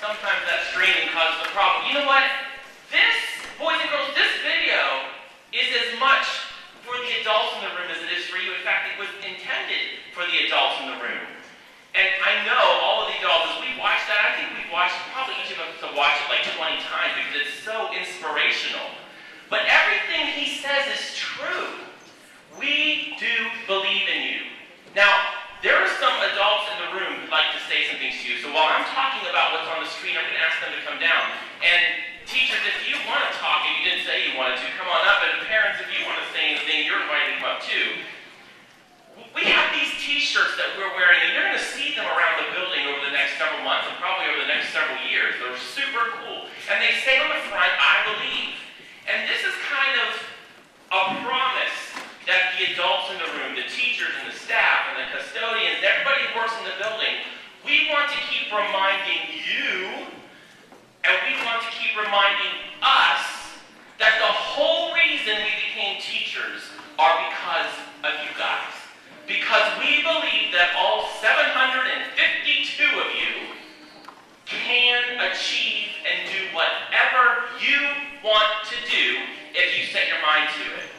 sometimes that streaming causes a problem. You know what? This, boys and girls, this video is as much for the adults in the room as it is for you. In fact, it was intended for the adults in the room. And I know all of the adults, as we watched that, I think we've watched, probably each of us have watched it like 20 times because it's so inspirational. But everything he says is true. We do believe in you. Now, there are some adults in the room who'd like to say some things to you. So while I'm talking about what's on the screen, I'm going to ask them to come down. And teachers, if you want to talk, and you didn't say you wanted to, come on up. And parents, if you want to say anything, you're invited to come up too. We have these t-shirts that we're wearing, and you're going to see them around the building over the next several months and probably over the next several years. They're super cool. And they say on the front, I believe. And this is kind of a promise that the adults in the room, the teachers and the staff and the custodians, everybody who works in the building, we want to keep reminding you, and we want to keep reminding us that the whole reason we became teachers are because of you guys. Because we believe that all 752 of you can achieve and do whatever you want to do if you set your mind to it.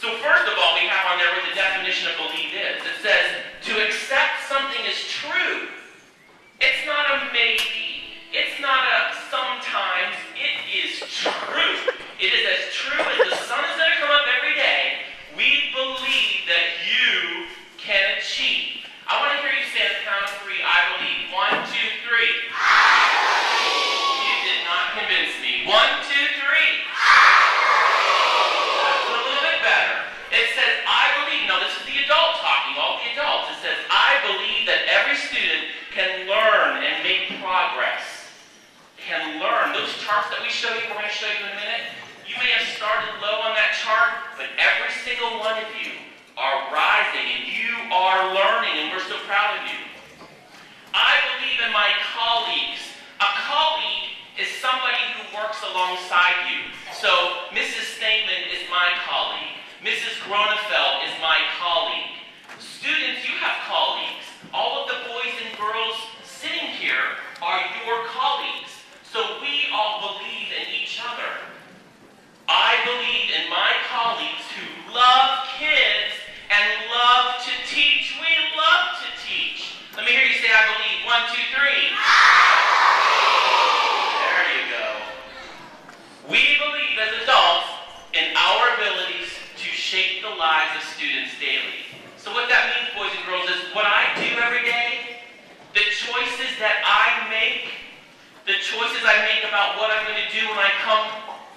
So first of all, we have on there what the definition of believe is. It says, to accept something as true. It's not a maybe. It's not a sometimes. It is true. It is as true as the sun is going to come up every day. We believe that you can achieve. I want to hear you say at the count of 3, I believe. 1, 2, 3. You did not convince me. 1, 2, 3. That's a little bit better. It says, I believe. Now, this is the adult talking, all the adults. It says, I believe that every student can learn and make progress. Can learn. Those charts that we show you, we're going to show you in a minute. You may have started low on that chart, but every single one of you are rising and you are learning, and we're so proud of you. I believe in my colleagues. A colleague is somebody who works alongside you. So Mrs. Stamen is my colleague. Mrs. Gronefeld is my colleague. Students, you have colleagues. All of the boys and girls sitting here are your colleagues. So we all believe in each other. I believe in my colleagues who love kids and love to teach. We love to teach. Let me hear you say, I believe. 1, 2, 3. There you go. We believe as adults in our abilities to shape the lives of students daily. So what that means, boys and girls, is what I do every day, the choices that I make, the choices I make about what I'm going to do when I come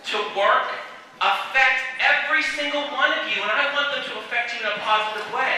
to work, affect every single one of you, and I want them to affect you in a positive way.